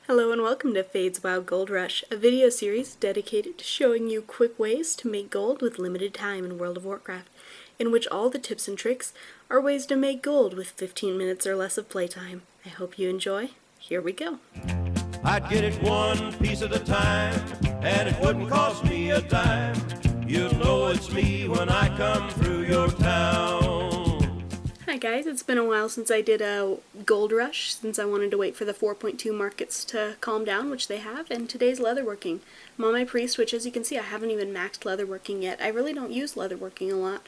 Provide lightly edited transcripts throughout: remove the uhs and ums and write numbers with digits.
Hello and welcome to Fade's WoW Gold Rush, a video series dedicated to showing you quick ways to make gold with limited time in World of Warcraft, in which all the tips and tricks are ways to make gold with 15 minutes or less of playtime. I hope you enjoy. Here we go. I'd get it one piece at a time, and it wouldn't cost me a dime. You'll know it's me when I come through your town. Hi guys, it's been a while since I did a gold rush, since I wanted to wait for the 4.2 markets to calm down, which they have, and today's leatherworking. I'm on my priest, which as you can see I haven't even maxed leatherworking yet. I really don't use leatherworking a lot,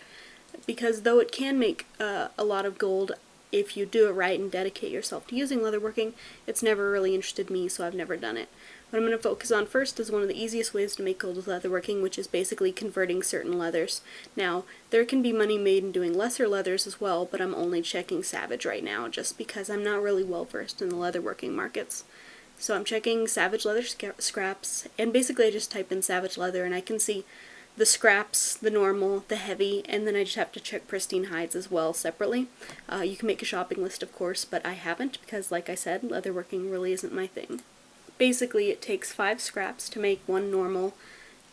because though it can make a lot of gold if you do it right and dedicate yourself to using leatherworking, it's never really interested me, so I've never done it. What I'm going to focus on first is one of the easiest ways to make gold with leatherworking, which is basically converting certain leathers. Now, there can be money made in doing lesser leathers as well, but I'm only checking Savage right now, just because I'm not really well versed in the leatherworking markets. So I'm checking Savage leather scraps, and basically I just type in Savage leather, and I can see the scraps, the normal, the heavy, and then I just have to check pristine hides as well separately. You can make a shopping list, of course, but I haven't, because like I said, leatherworking really isn't my thing. Basically, it takes 5 scraps to make 1 normal,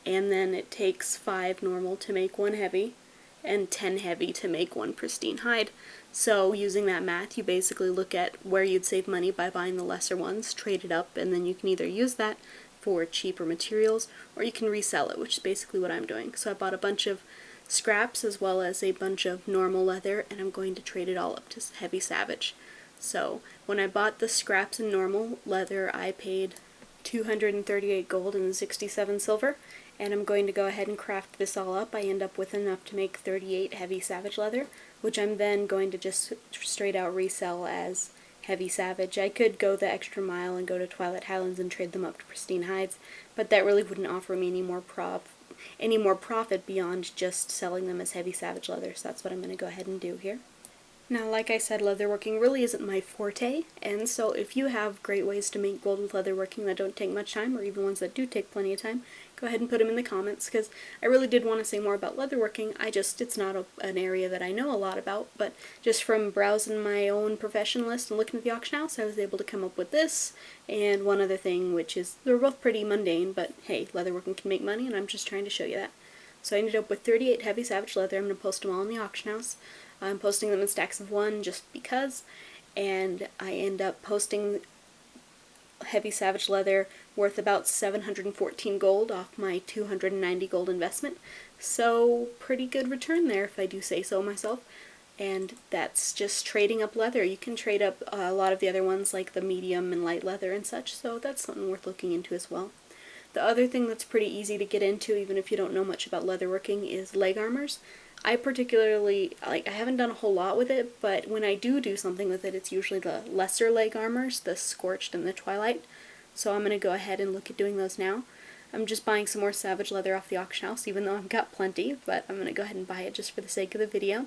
and then it takes 5 normal to make 1 heavy, and 10 heavy to make 1 pristine hide. So using that math, you basically look at where you'd save money by buying the lesser ones, trade it up, and then you can either use that for cheaper materials, or you can resell it, which is basically what I'm doing. So I bought a bunch of scraps as well as a bunch of normal leather, and I'm going to trade it all up to heavy Savage. So when I bought the scraps and normal leather, I paid 238 gold and 67 silver, and I'm going to go ahead and craft this all up. I end up with enough to make 38 heavy Savage leather, which I'm then going to just straight out resell as heavy Savage. I could go the extra mile and go to Twilight Highlands and trade them up to pristine hides, but that really wouldn't offer me any more profit beyond just selling them as heavy Savage leather, so that's what I'm going to go ahead and do here. Now, like I said, leatherworking really isn't my forte, and so if you have great ways to make gold with leatherworking that don't take much time, or even ones that do take plenty of time, go ahead and put them in the comments, because I really did want to say more about leatherworking. It's not an area that I know a lot about, but just from browsing my own profession list and looking at the auction house, I was able to come up with this, and one other thing, which is, they're both pretty mundane, but hey, leatherworking can make money, and I'm just trying to show you that. So I ended up with 38 heavy Savage leather. I'm going to post them all in the auction house. I'm posting them in stacks of 1 just because, and I end up posting heavy Savage leather worth about 714 gold off my 290 gold investment, so pretty good return there if I do say so myself. And that's just trading up leather. You can trade up a lot of the other ones like the medium and light leather and such, so that's something worth looking into as well. The other thing that's pretty easy to get into, even if you don't know much about leatherworking, is leg armors. I particularly, I haven't done a whole lot with it, but when I do something with it, it's usually the lesser leg armors, the Scorched and the Twilight. So I'm going to go ahead and look at doing those now. I'm just buying some more Savage leather off the auction house, even though I've got plenty, but I'm going to go ahead and buy it just for the sake of the video.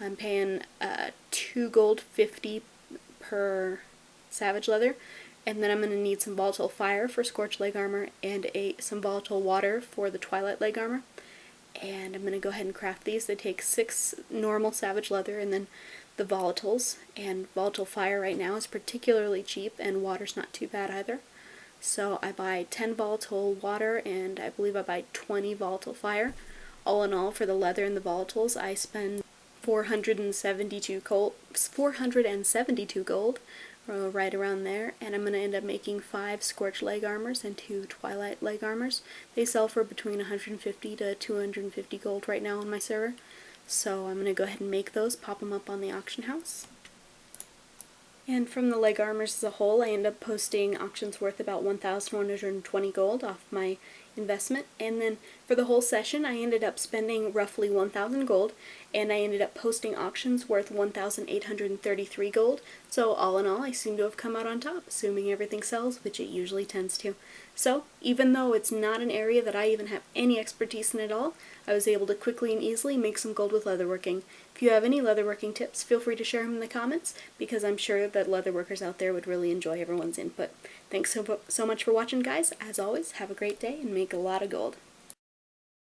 I'm paying 2 gold 50 per Savage leather, and then I'm going to need some volatile fire for Scorched leg armor and some volatile water for the Twilight leg armor. And I'm going to go ahead and craft these. They take 6 normal Savage leather and then the volatiles, and volatile fire right now is particularly cheap, and water's not too bad either. So I buy 10 volatile water, and I believe I buy 20 volatile fire. All in all, for the leather and the volatiles, I spend 472 gold, right around there, and I'm going to end up making 5 Scorched leg armors and 2 Twilight leg armors. They sell for between 150 to 250 gold right now on my server, so I'm going to go ahead and make those, pop them up on the auction house. And from the leg armors as a whole, I end up posting auctions worth about 1,120 gold off my investment, and then for the whole session I ended up spending roughly 1,000 gold, and I ended up posting auctions worth 1,833 gold, so all in all I seem to have come out on top, assuming everything sells, which it usually tends to. So even though it's not an area that I even have any expertise in at all, I was able to quickly and easily make some gold with leatherworking. If you have any leatherworking tips, feel free to share them in the comments, because I'm sure that leatherworkers out there would really enjoy everyone's input. Thanks so much for watching, guys. As always, have a great day and make a lot of gold.